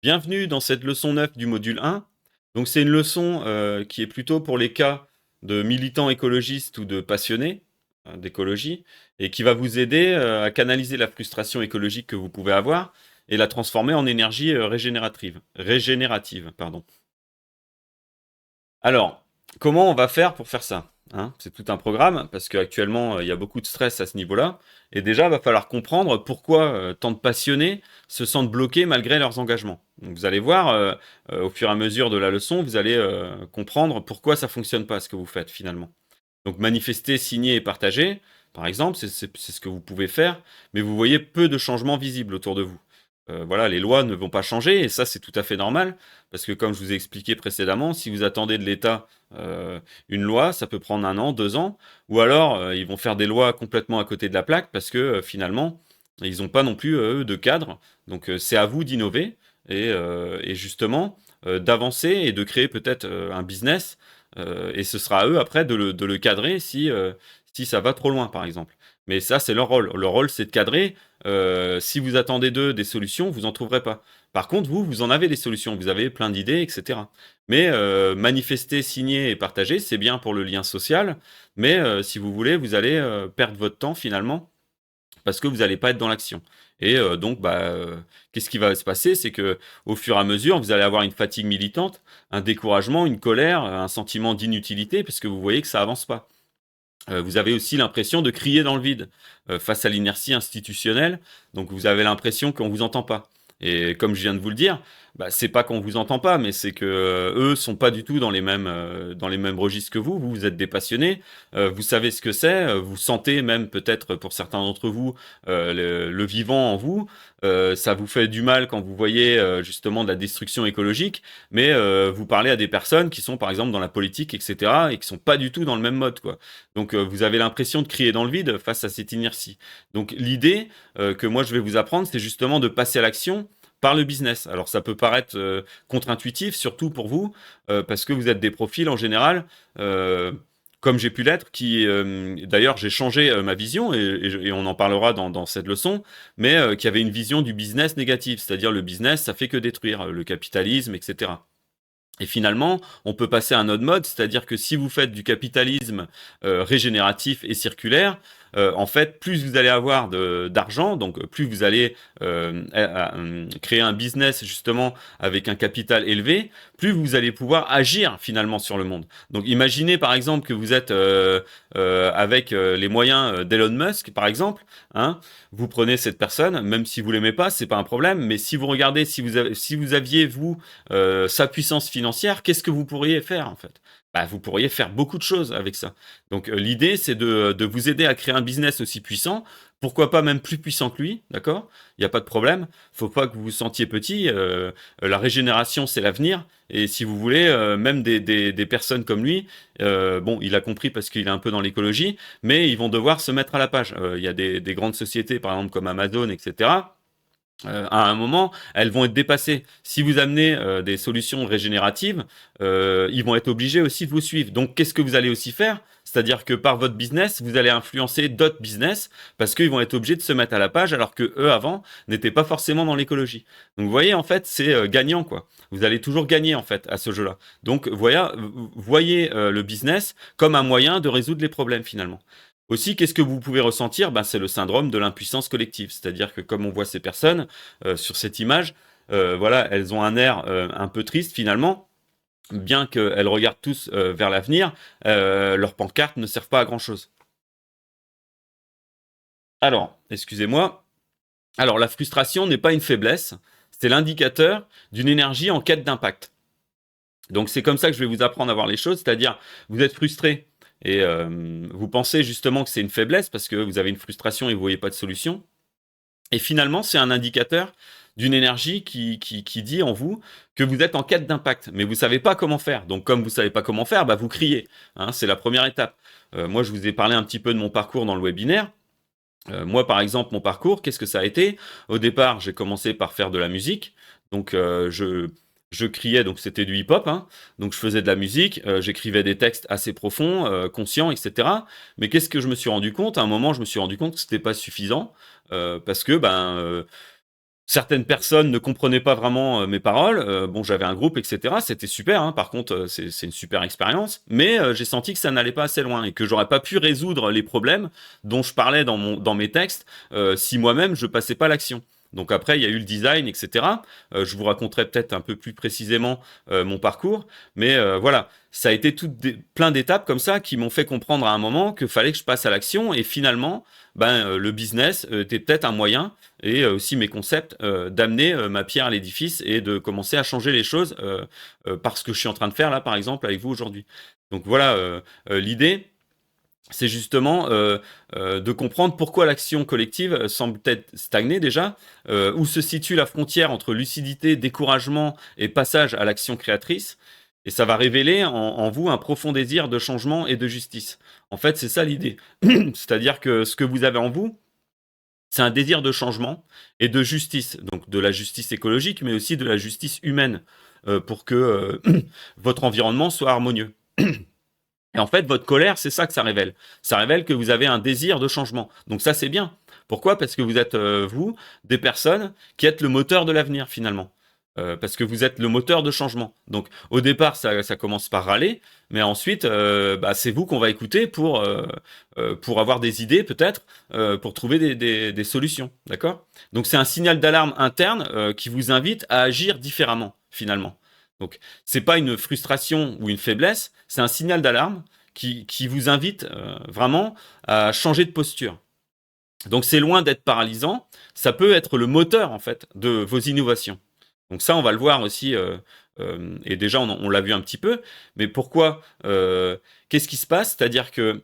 Bienvenue dans cette leçon 9 du module 1. Donc c'est une leçon qui est plutôt pour les cas de militants écologistes ou de passionnés d'écologie et qui va vous aider à canaliser la frustration écologique que vous pouvez avoir et la transformer en énergie régénérative, pardon. Alors, comment on va faire pour faire ça, hein? C'est tout un programme, parce qu'actuellement, il y a beaucoup de stress à ce niveau-là. Et déjà, il va falloir comprendre pourquoi tant de passionnés se sentent bloqués malgré leurs engagements. Donc, vous allez voir, au fur et à mesure de la leçon, vous allez comprendre pourquoi ça fonctionne pas, ce que vous faites finalement. Donc, manifester, signer et partager, par exemple, c'est ce que vous pouvez faire, mais vous voyez peu de changements visibles autour de vous. Voilà, les lois ne vont pas changer, et ça, c'est tout à fait normal. Parce que comme je vous ai expliqué précédemment, si vous attendez de l'État une loi, ça peut prendre 1 an, 2 ans, ou alors ils vont faire des lois complètement à côté de la plaque parce que finalement, ils n'ont pas non plus, eux, de cadre. Donc c'est à vous d'innover et justement d'avancer et de créer peut-être un business. Et ce sera à eux après de le cadrer si ça va trop loin, par exemple. Mais ça, c'est leur rôle. Leur rôle, c'est de cadrer. Si vous attendez d'eux des solutions, vous n'en trouverez pas. Par contre, vous en avez des solutions, vous avez plein d'idées, etc. Mais manifester, signer et partager, c'est bien pour le lien social, mais si vous voulez, vous allez perdre votre temps finalement, parce que vous n'allez pas être dans l'action. Et donc, qu'est-ce qui va se passer? C'est que au fur et à mesure, vous allez avoir une fatigue militante, un découragement, une colère, un sentiment d'inutilité, parce que vous voyez que ça avance pas. Vous avez aussi l'impression de crier dans le vide face à l'inertie institutionnelle. Donc vous avez l'impression qu'on vous entend pas. Et comme je viens de vous le dire, c'est pas qu'on vous entend pas, mais c'est que eux sont pas du tout dans les mêmes registres que vous. Vous êtes des passionnés, vous savez ce que c'est, vous sentez même peut-être pour certains d'entre vous le vivant en vous. Ça vous fait du mal quand vous voyez justement de la destruction écologique, mais vous parlez à des personnes qui sont par exemple dans la politique, etc., et qui sont pas du tout dans le même mode, quoi. Donc vous avez l'impression de crier dans le vide face à cette inertie. Donc l'idée que moi je vais vous apprendre, c'est justement de passer à l'action par le business. Alors ça peut paraître contre-intuitif, surtout pour vous, parce que vous êtes des profils en général, comme j'ai pu l'être, qui d'ailleurs j'ai changé ma vision, et on en parlera dans cette leçon, mais qui avait une vision du business négative, c'est-à-dire le business, ça fait que détruire, le capitalisme, etc. Et finalement, on peut passer à un autre mode, c'est-à-dire que si vous faites du capitalisme régénératif et circulaire, en fait, plus vous allez avoir d'argent, donc plus vous allez créer un business justement avec un capital élevé, plus vous allez pouvoir agir finalement sur le monde. Donc imaginez par exemple que vous êtes avec les moyens d'Elon Musk, par exemple, hein, vous prenez cette personne, même si vous l'aimez pas, c'est pas un problème, mais si vous regardez, si vous aviez, vous, sa puissance financière, qu'est-ce que vous pourriez faire en fait? Vous pourriez faire beaucoup de choses avec ça. Donc l'idée, c'est de vous aider à créer un business aussi puissant, pourquoi pas même plus puissant que lui, d'accord? Il n'y a pas de problème. Faut pas que vous vous sentiez petit. La régénération, c'est l'avenir. Et si vous voulez, même des personnes comme lui, bon, il a compris parce qu'il est un peu dans l'écologie, mais ils vont devoir se mettre à la page. Il y a des grandes sociétés, par exemple comme Amazon, etc., à un moment, elles vont être dépassées. Si vous amenez des solutions régénératives, ils vont être obligés aussi de vous suivre. Donc, qu'est-ce que vous allez aussi faire? C'est-à-dire que par votre business, vous allez influencer d'autres business parce qu'ils vont être obligés de se mettre à la page alors que eux avant n'étaient pas forcément dans l'écologie. Donc, vous voyez, en fait, c'est gagnant, quoi. Vous allez toujours gagner en fait à ce jeu-là. Donc, voyez le business comme un moyen de résoudre les problèmes finalement. Aussi, qu'est-ce que vous pouvez ressentir? C'est le syndrome de l'impuissance collective. C'est-à-dire que comme on voit ces personnes sur cette image, voilà, elles ont un air un peu triste finalement, bien qu'elles regardent tous vers l'avenir, leurs pancartes ne servent pas à grand-chose. Alors, excusez-moi. Alors, la frustration n'est pas une faiblesse, c'est l'indicateur d'une énergie en quête d'impact. Donc c'est comme ça que je vais vous apprendre à voir les choses, c'est-à-dire vous êtes frustré et vous pensez justement que c'est une faiblesse parce que vous avez une frustration et vous voyez pas de solution. Et finalement, c'est un indicateur d'une énergie qui dit en vous que vous êtes en quête d'impact, mais vous savez pas comment faire. Donc comme vous savez pas comment faire, vous criez, hein, c'est la première étape. Moi, je vous ai parlé un petit peu de mon parcours dans le webinaire. Moi, par exemple, mon parcours, qu'est-ce que ça a été? Au départ, j'ai commencé par faire de la musique. Donc, je criais, donc c'était du hip-hop, hein. Donc, je faisais de la musique, j'écrivais des textes assez profonds, conscients, etc. Mais qu'est-ce que je me suis rendu compte? À un moment, je me suis rendu compte que c'était pas suffisant parce que, Certaines personnes ne comprenaient pas vraiment mes paroles. Bon, j'avais un groupe, etc. C'était super, hein. Par contre, c'est une super expérience. Mais j'ai senti que ça n'allait pas assez loin et que j'aurais pas pu résoudre les problèmes dont je parlais dans mes textes si moi-même je passais pas l'action. Donc après, il y a eu le design, etc. Je vous raconterai peut-être un peu plus précisément mon parcours. Mais voilà, ça a été plein d'étapes comme ça qui m'ont fait comprendre à un moment qu'il fallait que je passe à l'action. Et finalement, le business était peut-être un moyen et aussi mes concepts d'amener ma pierre à l'édifice et de commencer à changer les choses par ce que je suis en train de faire là, par exemple, avec vous aujourd'hui. Donc voilà, l'idée, c'est justement de comprendre pourquoi l'action collective semble peut-être stagner déjà, où se situe la frontière entre lucidité, découragement et passage à l'action créatrice. Et ça va révéler en vous un profond désir de changement et de justice. En fait, c'est ça l'idée. C'est-à-dire que ce que vous avez en vous, c'est un désir de changement et de justice, donc de la justice écologique, mais aussi de la justice humaine, pour que votre environnement soit harmonieux. Et en fait, votre colère, c'est ça que ça révèle. Ça révèle que vous avez un désir de changement. Donc ça, c'est bien. Pourquoi? Parce que vous êtes, vous, des personnes qui êtes le moteur de l'avenir, finalement. Parce que vous êtes le moteur de changement. Donc au départ, ça commence par râler, mais ensuite, c'est vous qu'on va écouter pour avoir des idées, peut-être, pour trouver des solutions. D'accord? Donc c'est un signal d'alarme interne qui vous invite à agir différemment, finalement. Donc, c'est pas une frustration ou une faiblesse, c'est un signal d'alarme qui vous invite vraiment à changer de posture. Donc, c'est loin d'être paralysant, ça peut être le moteur en fait de vos innovations. Donc ça, on va le voir aussi, et déjà on l'a vu un petit peu. Mais pourquoi qu'est-ce qui se passe? C'est-à-dire que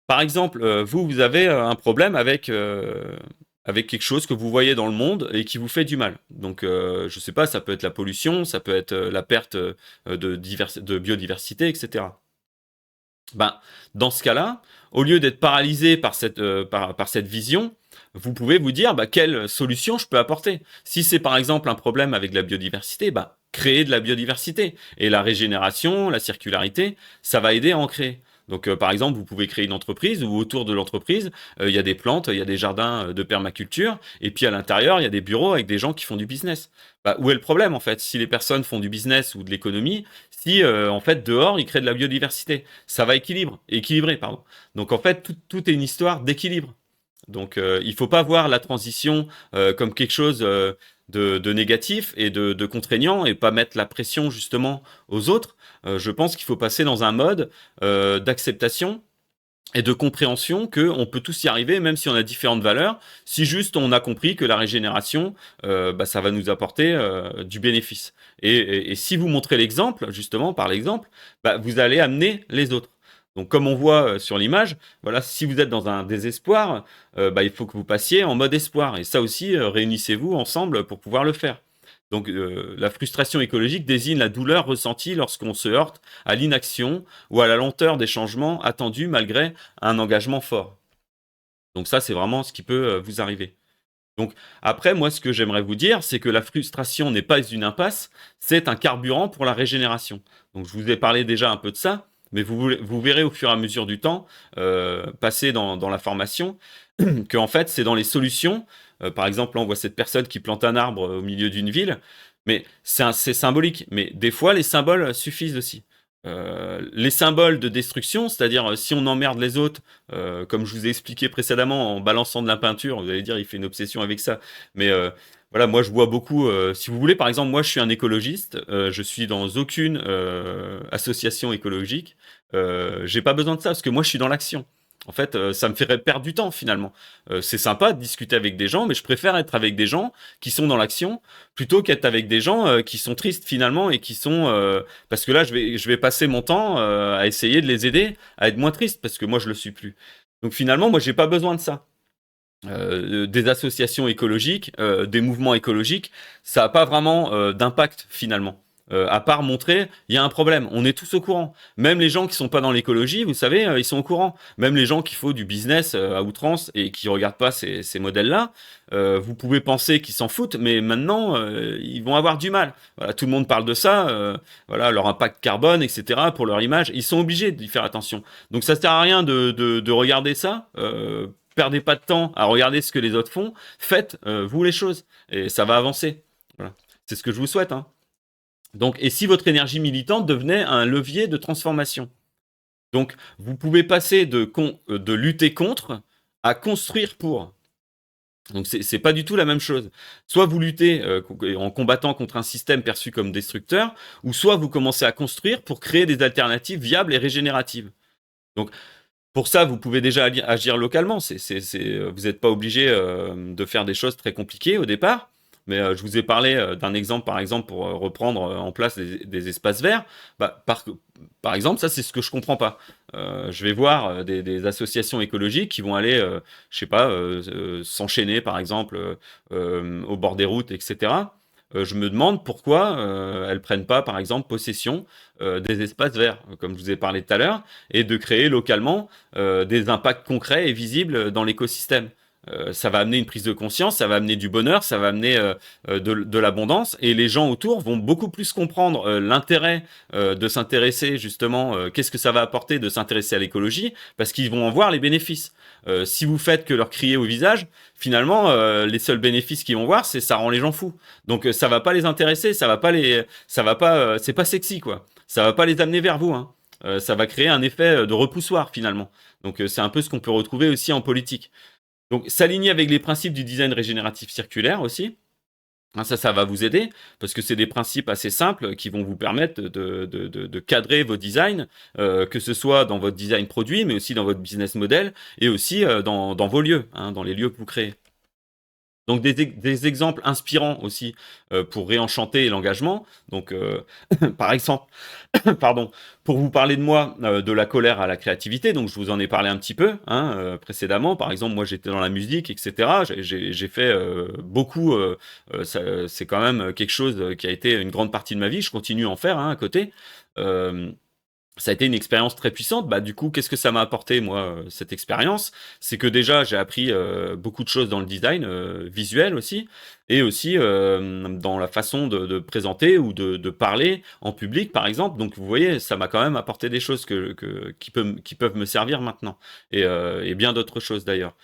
par exemple, vous avez un problème avec quelque chose que vous voyez dans le monde et qui vous fait du mal. Donc, je sais pas, ça peut être la pollution, ça peut être la perte de biodiversité, etc. Ben, dans ce cas-là, au lieu d'être paralysé par cette vision, vous pouvez vous dire quelle solution je peux apporter. Si c'est par exemple un problème avec la biodiversité, créer de la biodiversité. Et la régénération, la circularité, ça va aider à en créer. Donc, par exemple, vous pouvez créer une entreprise où autour de l'entreprise, il y a des plantes, il y a des jardins de permaculture, et puis à l'intérieur, il y a des bureaux avec des gens qui font du business. Où est le problème en fait? Si les personnes font du business ou de l'économie, si en fait dehors, ils créent de la biodiversité, ça va équilibrer, pardon. Donc en fait, tout est une histoire d'équilibre. Donc il faut pas voir la transition comme quelque chose de négatif et de contraignant et pas mettre la pression justement aux autres. Je pense qu'il faut passer dans un mode d'acceptation et de compréhension qu'on peut tous y arriver, même si on a différentes valeurs, si juste on a compris que la régénération, ça va nous apporter du bénéfice. Et si vous montrez l'exemple, justement, par l'exemple, vous allez amener les autres. Donc, comme on voit sur l'image, voilà, si vous êtes dans un désespoir, il faut que vous passiez en mode espoir. Et ça aussi, réunissez-vous ensemble pour pouvoir le faire. Donc, la frustration écologique désigne la douleur ressentie lorsqu'on se heurte à l'inaction ou à la lenteur des changements attendus malgré un engagement fort. Donc ça, c'est vraiment ce qui peut vous arriver. Donc après, moi, ce que j'aimerais vous dire, c'est que la frustration n'est pas une impasse, c'est un carburant pour la régénération. Donc je vous ai parlé déjà un peu de ça, mais vous verrez au fur et à mesure du temps, passer dans la formation, que en fait, c'est dans les solutions. Par exemple, là, on voit cette personne qui plante un arbre au milieu d'une ville, mais c'est symbolique. Mais des fois, les symboles suffisent aussi. Les symboles de destruction, c'est-à-dire si on emmerde les autres, comme je vous ai expliqué précédemment en balançant de la peinture, vous allez dire il fait une obsession avec ça, mais voilà, moi je vois beaucoup, si vous voulez, par exemple, moi je suis un écologiste, je suis dans aucune association écologique, j'ai pas besoin de ça parce que moi je suis dans l'action. En fait, ça me ferait perdre du temps finalement. C'est sympa de discuter avec des gens, mais je préfère être avec des gens qui sont dans l'action plutôt qu'être avec des gens qui sont tristes finalement et qui sont parce que là je vais passer mon temps à essayer de les aider à être moins tristes parce que moi je le suis plus. Donc finalement, moi j'ai pas besoin de ça. Des associations écologiques, des mouvements écologiques, ça n'a pas vraiment d'impact finalement. À part montrer, il y a un problème. On est tous au courant. Même les gens qui sont pas dans l'écologie, vous savez, ils sont au courant. Même les gens qui font du business à outrance et qui regardent pas ces modèles-là, vous pouvez penser qu'ils s'en foutent, mais maintenant, ils vont avoir du mal. Voilà, tout le monde parle de ça, voilà, leur impact carbone, etc., pour leur image. Ils sont obligés d'y faire attention. Donc ça sert à rien de regarder ça. perdez pas de temps à regarder ce que les autres font, faites vous les choses et ça va avancer. Voilà. C'est ce que je vous souhaite, hein. Donc, et si votre énergie militante devenait un levier de transformation. Donc, vous pouvez passer de lutter contre à construire pour. Donc, c'est pas du tout la même chose. Soit vous luttez en combattant contre un système perçu comme destructeur, ou soit vous commencez à construire pour créer des alternatives viables et régénératives. Donc, pour ça, vous pouvez déjà agir localement. Vous n'êtes pas obligé de faire des choses très compliquées au départ. Mais je vous ai parlé d'un exemple, par exemple, pour reprendre en place des espaces verts. Bah, par exemple, ça, c'est ce que je comprends pas. Je vais voir des associations écologiques qui vont aller, je sais pas, s'enchaîner, par exemple, au bord des routes, etc. Je me demande pourquoi elles prennent pas, par exemple, possession des espaces verts, comme je vous ai parlé tout à l'heure, et de créer localement des impacts concrets et visibles dans l'écosystème. Ça va amener une prise de conscience, ça va amener du bonheur, ça va amener de l'abondance, et les gens autour vont beaucoup plus comprendre l'intérêt de s'intéresser justement, qu'est-ce que ça va apporter de s'intéresser à l'écologie, parce qu'ils vont en voir les bénéfices. Si vous faites que leur crier au visage, finalement, les seuls bénéfices qu'ils vont voir, c'est ça rend les gens fous. Donc ça va pas les intéresser, c'est pas sexy quoi. Ça va pas les amener vers vous, hein. Ça va créer un effet de repoussoir finalement. Donc c'est un peu ce qu'on peut retrouver aussi en politique. Donc, s'aligner avec les principes du design régénératif circulaire aussi. Hein, ça va vous aider parce que c'est des principes assez simples qui vont vous permettre de cadrer vos designs, que ce soit dans votre design produit, mais aussi dans votre business model et aussi dans vos lieux, hein, dans les lieux que vous créez. Donc des exemples inspirants aussi pour réenchanter l'engagement. Donc par exemple, pardon, pour vous parler de moi, de la colère à la créativité, donc je vous en ai parlé un petit peu hein, précédemment. Par exemple, moi j'étais dans la musique, etc. J'ai fait beaucoup, c'est quand même quelque chose qui a été une grande partie de ma vie. Je continue à en faire hein, à côté. Euh, Ça a été une expérience très puissante. Bah, du coup, qu'est-ce que ça m'a apporté, moi, cette expérience? C'est que déjà, j'ai appris beaucoup de choses dans le design, visuel aussi, et aussi dans la façon de présenter ou de parler en public, par exemple. Donc, vous voyez, ça m'a quand même apporté des choses qui peuvent me servir maintenant, et bien d'autres choses d'ailleurs.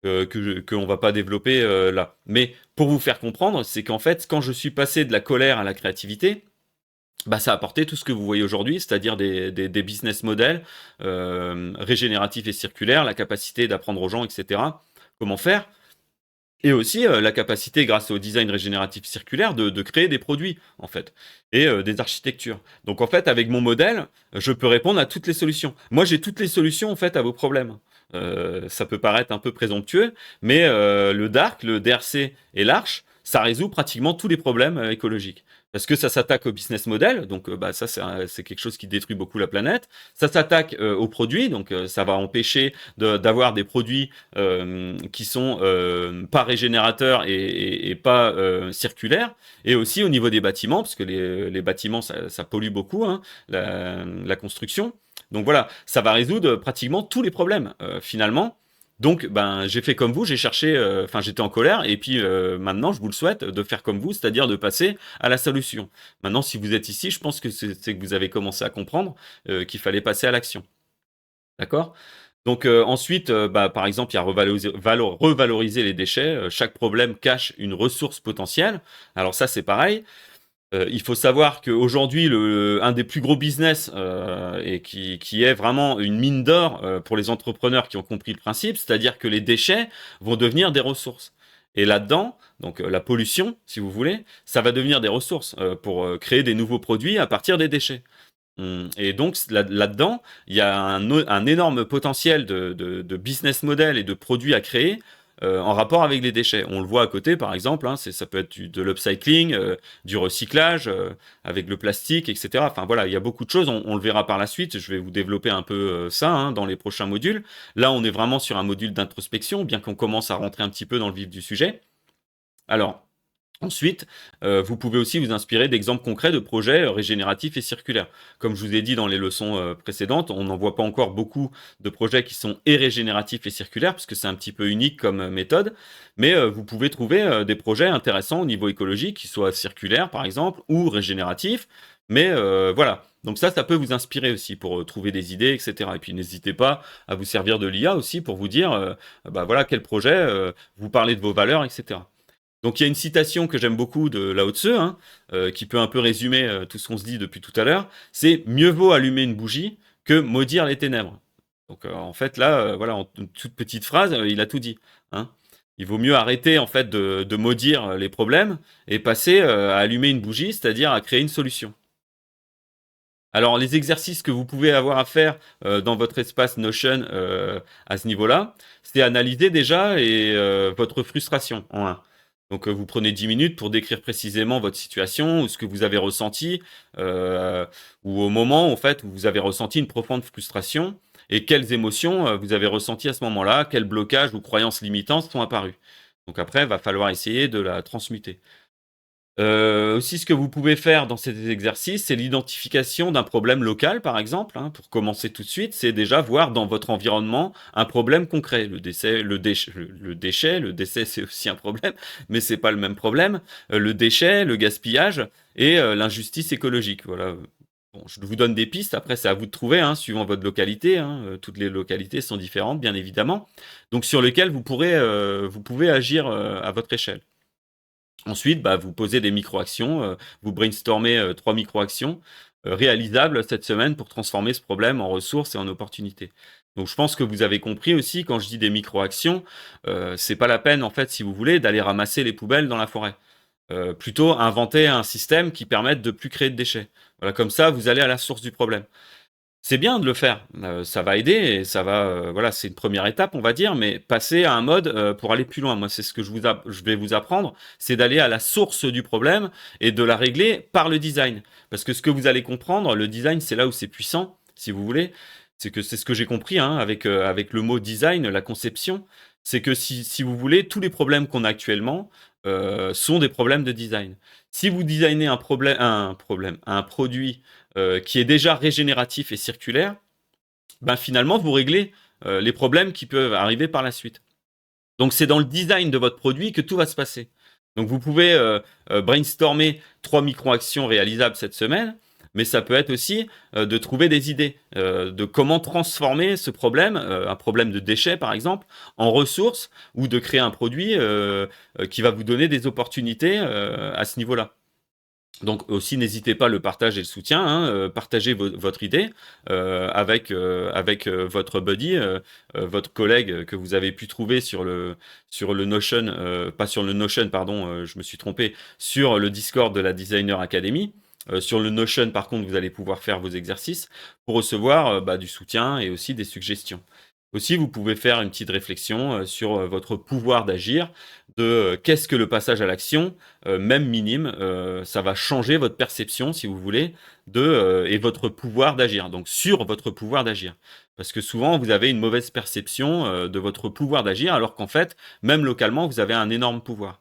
Qu'on va pas développer là. Mais pour vous faire comprendre, c'est qu'en fait, quand je suis passé de la colère à la créativité, bah, ça a apporté tout ce que vous voyez aujourd'hui, c'est-à-dire des business models régénératifs et circulaires, la capacité d'apprendre aux gens, etc. Comment faire. Et aussi la capacité, grâce au design régénératif circulaire, de créer des produits, en fait, et des architectures. Donc, en fait, avec mon modèle, je peux répondre à toutes les solutions. Moi, j'ai toutes les solutions, en fait, à vos problèmes. Ça peut paraître un peu présomptueux, mais le DARC, le DRC et l'ARCH, ça résout pratiquement tous les problèmes écologiques. Parce que ça s'attaque au business model, donc bah, ça c'est quelque chose qui détruit beaucoup la planète. Ça s'attaque aux produits, donc ça va empêcher d'avoir des produits qui sont pas régénérateurs et pas circulaires. Et aussi au niveau des bâtiments, parce que les bâtiments ça pollue beaucoup, hein, la construction. Donc voilà, ça va résoudre pratiquement tous les problèmes finalement. Donc, ben, j'ai fait comme vous, j'ai cherché, enfin, j'étais en colère, et puis maintenant, je vous le souhaite de faire comme vous, c'est-à-dire de passer à la solution. Maintenant, si vous êtes ici, je pense que c'est que vous avez commencé à comprendre qu'il fallait passer à l'action. D'accord? Donc, ensuite, bah, par exemple, il y a revaloriser les déchets. Chaque problème cache une ressource potentielle. Alors, ça, c'est pareil. Il faut savoir qu'aujourd'hui, un des plus gros business et qui est vraiment une mine d'or pour les entrepreneurs qui ont compris le principe, c'est-à-dire que les déchets vont devenir des ressources. Et là-dedans, donc la pollution, si vous voulez, ça va devenir des ressources pour créer des nouveaux produits à partir des déchets. Et donc là-dedans, il y a un énorme potentiel de business model et de produits à créer en rapport avec les déchets. On le voit à côté, par exemple, hein, ça peut être de l'upcycling, du recyclage avec le plastique, etc. Enfin voilà, il y a beaucoup de choses. On le verra par la suite. Je vais vous développer un peu ça hein, dans les prochains modules. Là, on est vraiment sur un module d'introspection, bien qu'on commence à rentrer un petit peu dans le vif du sujet. Alors, ensuite, vous pouvez aussi vous inspirer d'exemples concrets de projets régénératifs et circulaires. Comme je vous ai dit dans les leçons précédentes, on n'en voit pas encore beaucoup de projets qui sont et régénératifs et circulaires, parce que c'est un petit peu unique comme méthode, mais vous pouvez trouver des projets intéressants au niveau écologique, qui soient circulaires par exemple, ou régénératifs, mais voilà. Donc ça peut vous inspirer aussi pour trouver des idées, etc. Et puis n'hésitez pas à vous servir de l'IA aussi pour vous dire, bah voilà, quel projet, vous parlez de vos valeurs, etc. Donc il y a une citation que j'aime beaucoup de Lao Tse, hein, qui peut un peu résumer tout ce qu'on se dit depuis tout à l'heure, c'est mieux vaut allumer une bougie que maudire les ténèbres. Donc en fait là, voilà, en une toute petite phrase, il a tout dit, hein. Il vaut mieux arrêter en fait de maudire les problèmes et passer à allumer une bougie, c'est-à-dire à créer une solution. Alors, les exercices que vous pouvez avoir à faire dans votre espace Notion à ce niveau-là, c'est analyser déjà votre frustration en un. Donc, vous prenez 10 minutes pour décrire précisément votre situation ou ce que vous avez ressenti, euh, ou au moment en fait, où vous avez ressenti une profonde frustration et quelles émotions vous avez ressenties à ce moment-là, quels blocages ou croyances limitantes sont apparus. Donc après, il va falloir essayer de la transmuter. Aussi, ce que vous pouvez faire dans ces exercices, c'est l'identification d'un problème local, par exemple, hein, pour commencer tout de suite, c'est déjà voir dans votre environnement un problème concret. Le déchet, c'est aussi un problème, mais c'est pas le même problème. Le déchet, le gaspillage et l'injustice écologique. Voilà. Bon, je vous donne des pistes. Après, c'est à vous de trouver, hein, suivant votre localité, hein. Toutes les localités sont différentes, bien évidemment. Donc, sur lesquelles vous pouvez agir à votre échelle. Ensuite, bah, vous posez des micro-actions, vous brainstormez 3 micro-actions réalisables cette semaine pour transformer ce problème en ressources et en opportunités. Donc je pense que vous avez compris aussi, quand je dis des micro-actions, c'est pas la peine, en fait, si vous voulez, d'aller ramasser les poubelles dans la forêt. Plutôt inventer un système qui permette de plus créer de déchets. Voilà, comme ça, vous allez à la source du problème. C'est bien de le faire, ça va aider et ça va, voilà, c'est une première étape, on va dire, mais passer à un mode pour aller plus loin. Moi, c'est ce que je vais vous apprendre, c'est d'aller à la source du problème et de la régler par le design. Parce que ce que vous allez comprendre, le design, c'est là où c'est puissant, si vous voulez. C'est que c'est ce que j'ai compris hein, avec le mot design, la conception. C'est que si vous voulez, tous les problèmes qu'on a actuellement sont des problèmes de design. Si vous designez un produit qui est déjà régénératif et circulaire, ben finalement, vous réglez les problèmes qui peuvent arriver par la suite. Donc, c'est dans le design de votre produit que tout va se passer. Donc, vous pouvez brainstormer 3 micro-actions réalisables cette semaine, mais ça peut être aussi de trouver des idées de comment transformer ce problème, un problème de déchets par exemple, en ressources ou de créer un produit qui va vous donner des opportunités à ce niveau-là. Donc aussi, n'hésitez pas le partage et le soutien, hein, partagez votre idée avec votre buddy, votre collègue que vous avez pu trouver sur le Notion, pas sur le Notion, pardon, je me suis trompé, sur le Discord de la Designer Academy. Sur le Notion, par contre, vous allez pouvoir faire vos exercices pour recevoir du soutien et aussi des suggestions. Aussi, vous pouvez faire une petite réflexion sur votre pouvoir d'agir, de qu'est-ce que le passage à l'action, même minime, ça va changer votre perception, si vous voulez, et votre pouvoir d'agir, donc sur votre pouvoir d'agir. Parce que souvent, vous avez une mauvaise perception de votre pouvoir d'agir, alors qu'en fait, même localement, vous avez un énorme pouvoir.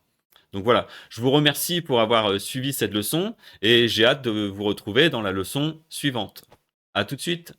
Donc voilà, je vous remercie pour avoir suivi cette leçon, et j'ai hâte de vous retrouver dans la leçon suivante. À tout de suite.